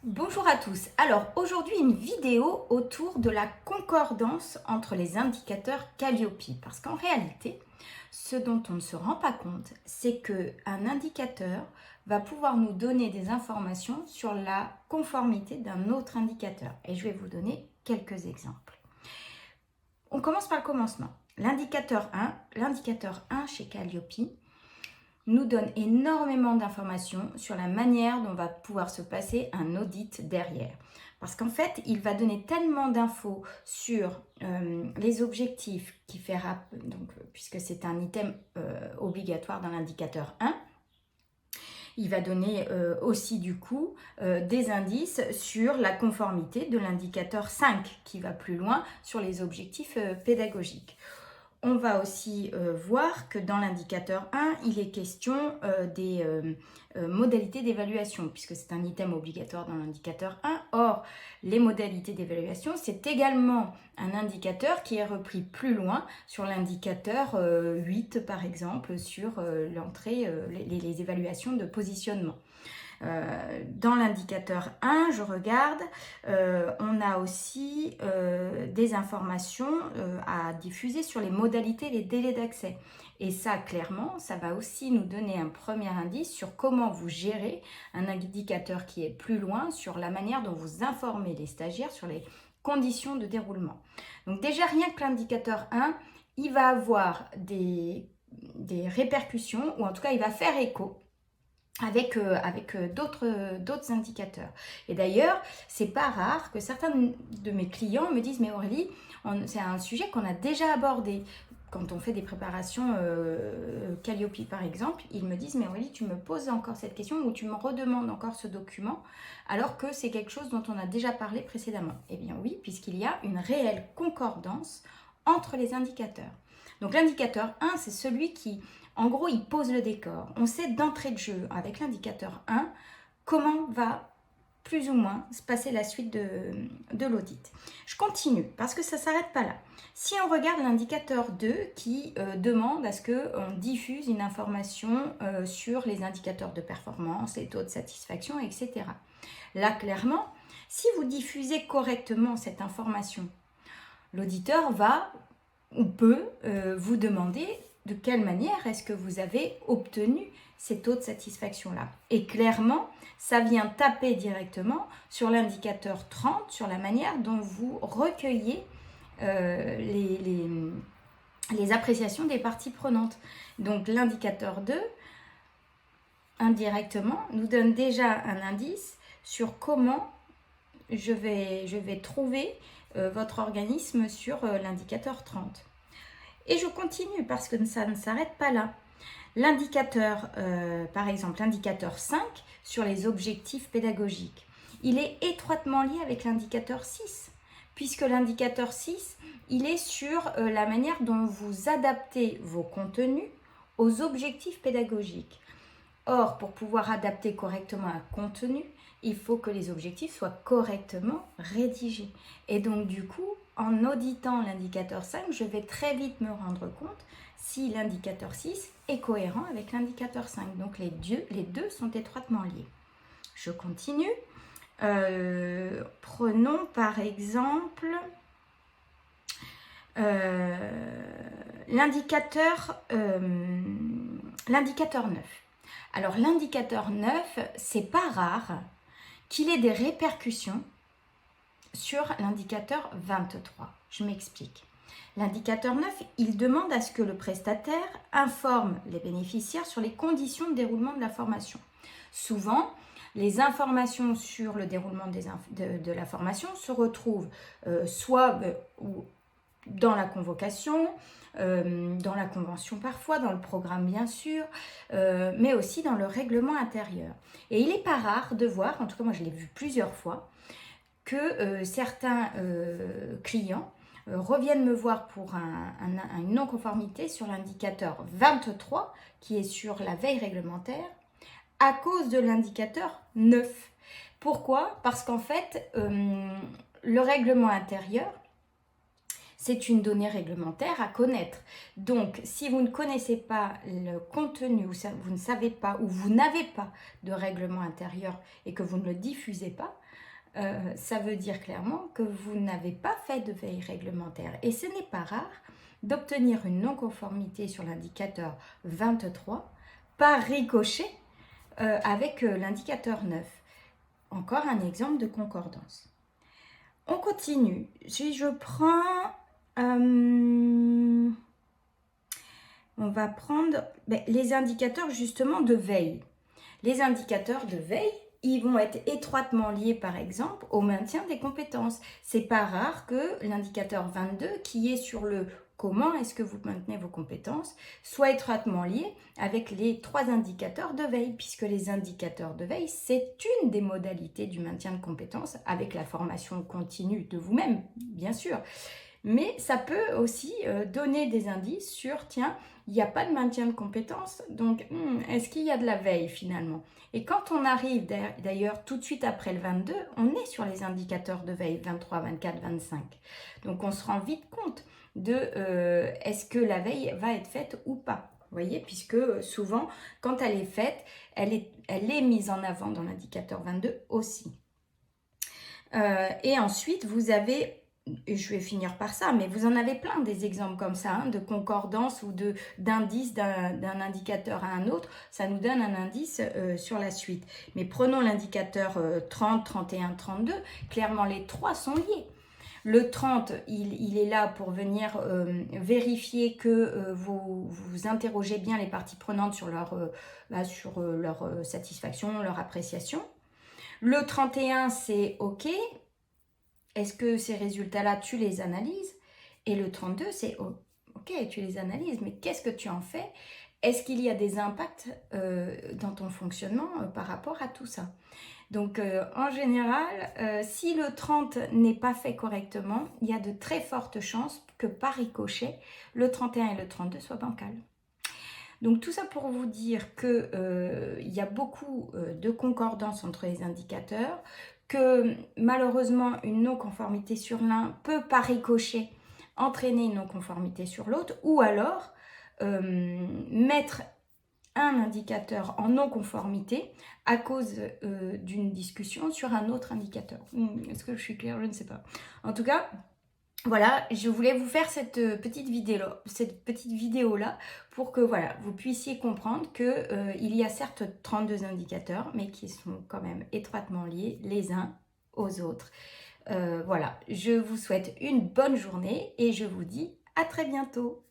Bonjour à tous. Alors aujourd'hui une vidéo autour de la concordance entre les indicateurs Calliope. Parce qu'en réalité, ce dont on ne se rend pas compte, c'est qu'un indicateur va pouvoir nous donner des informations sur la conformité d'un autre indicateur. Et je vais vous donner quelques exemples. On commence par le commencement. L'indicateur 1 chez Calliope, nous donne énormément d'informations sur la manière dont va pouvoir se passer un audit derrière. Parce qu'en fait, il va donner tellement d'infos sur les objectifs puisque c'est un item obligatoire dans l'indicateur 1, il va donner aussi du coup des indices sur la conformité de l'indicateur 5 qui va plus loin sur les objectifs pédagogiques. On va aussi voir que dans l'indicateur 1, il est question des modalités d'évaluation, puisque c'est un item obligatoire dans l'indicateur 1. Or, les modalités d'évaluation, c'est également un indicateur qui est repris plus loin sur l'indicateur 8, par exemple, sur l'entrée, les évaluations de positionnement. Dans l'indicateur 1, je regarde, on a aussi des informations à diffuser sur les modalités et les délais d'accès. Et ça, clairement, ça va aussi nous donner un premier indice sur comment vous gérez un indicateur qui est plus loin sur la manière dont vous informez les stagiaires sur les conditions de déroulement. Donc déjà, rien que l'indicateur 1, il va avoir des répercussions, ou en tout cas, il va faire écho avec d'autres indicateurs. Et d'ailleurs, c'est pas rare que certains de mes clients me disent « Mais Aurélie, c'est un sujet qu'on a déjà abordé. » Quand on fait des préparations Calliope par exemple, ils me disent « Mais Aurélie, tu me poses encore cette question ou tu me redemandes encore ce document alors que c'est quelque chose dont on a déjà parlé précédemment. » Eh bien oui, puisqu'il y a une réelle concordance entre les indicateurs. Donc l'indicateur 1, c'est celui qui, en gros, il pose le décor. On sait d'entrée de jeu, avec l'indicateur 1, comment va plus ou moins se passer la suite de l'audit. Je continue, parce que ça ne s'arrête pas là. Si on regarde l'indicateur 2 qui demande à ce qu'on diffuse une information sur les indicateurs de performance, les taux de satisfaction, etc. Là, clairement, si vous diffusez correctement cette information, l'auditeur va ou peut vous demander de quelle manière est-ce que vous avez obtenu ces taux de satisfaction-là. Et clairement, ça vient taper directement sur l'indicateur 30, sur la manière dont vous recueillez les appréciations des parties prenantes. Donc l'indicateur 2, indirectement, nous donne déjà un indice sur comment je vais trouver votre organisme sur l'indicateur 30. Et je continue parce que ça ne s'arrête pas là. L'indicateur, par exemple, l'indicateur 5 sur les objectifs pédagogiques, il est étroitement lié avec l'indicateur 6, puisque l'indicateur 6, il est sur la manière dont vous adaptez vos contenus aux objectifs pédagogiques. Or, pour pouvoir adapter correctement un contenu, il faut que les objectifs soient correctement rédigés. Et donc, du coup, en auditant l'indicateur 5, je vais très vite me rendre compte si l'indicateur 6 est cohérent avec l'indicateur 5. Donc, les deux sont étroitement liés. Je continue. Prenons par exemple l'indicateur 9. Alors l'indicateur 9, c'est pas rare qu'il ait des répercussions sur l'indicateur 23. Je m'explique. L'indicateur 9, il demande à ce que le prestataire informe les bénéficiaires sur les conditions de déroulement de la formation. Souvent, les informations sur le déroulement de la formation se retrouvent soit dans la convocation, dans la convention parfois, dans le programme bien sûr, mais aussi dans le règlement intérieur. Et il n'est pas rare de voir, en tout cas moi je l'ai vu plusieurs fois, que certains clients reviennent me voir pour une non-conformité sur l'indicateur 23, qui est sur la veille réglementaire, à cause de l'indicateur 9. Pourquoi ? Parce qu'en fait, le règlement intérieur, c'est une donnée réglementaire à connaître. Donc, si vous ne connaissez pas le contenu, vous ne savez pas, ou vous n'avez pas de règlement intérieur et que vous ne le diffusez pas, ça veut dire clairement que vous n'avez pas fait de veille réglementaire. Et ce n'est pas rare d'obtenir une non-conformité sur l'indicateur 23 par ricochet avec l'indicateur 9. Encore un exemple de concordance. On continue. Si je prends... on va prendre les indicateurs justement de veille. Les indicateurs de veille, ils vont être étroitement liés par exemple au maintien des compétences. C'est pas rare que l'indicateur 22 qui est sur le comment est-ce que vous maintenez vos compétences soit étroitement lié avec les 3 indicateurs de veille, puisque les indicateurs de veille, c'est une des modalités du maintien de compétences avec la formation continue de vous-même, bien sûr. Mais ça peut aussi donner des indices sur, tiens, il n'y a pas de maintien de compétences, donc est-ce qu'il y a de la veille finalement? Et quand on arrive d'ailleurs tout de suite après le 22, on est sur les indicateurs de veille 23, 24, 25. Donc on se rend vite compte de est-ce que la veille va être faite ou pas. Vous voyez, puisque souvent, quand elle est faite, elle est mise en avant dans l'indicateur 22 aussi. Et ensuite, vous avez... Et je vais finir par ça, mais vous en avez plein des exemples comme ça, hein, de concordance ou d'indice d'un indicateur à un autre. Ça nous donne un indice sur la suite. Mais prenons l'indicateur 30, 31, 32. Clairement, les 3 sont liés. Le 30, il est là pour venir vérifier que vous interrogez bien les parties prenantes sur leur satisfaction, leur appréciation. Le 31, c'est OK. Est-ce que ces résultats-là, tu les analyses? Et le 32, c'est OK, tu les analyses, mais qu'est-ce que tu en fais? Est-ce qu'il y a des impacts dans ton fonctionnement par rapport à tout ça? Donc, en général, si le 30 n'est pas fait correctement, il y a de très fortes chances que par ricochet, le 31 et le 32 soient bancals. Donc, tout ça pour vous dire qu'il y a beaucoup de concordance entre les indicateurs, que malheureusement une non-conformité sur l'un peut par ricochet entraîner une non-conformité sur l'autre, ou alors mettre un indicateur en non-conformité à cause d'une discussion sur un autre indicateur. Est-ce que je suis claire? Je ne sais pas. En tout cas, voilà, je voulais vous faire cette petite vidéo là pour que voilà, vous puissiez comprendre que il y a certes 32 indicateurs, mais qui sont quand même étroitement liés les uns aux autres. Voilà, je vous souhaite une bonne journée et je vous dis à très bientôt.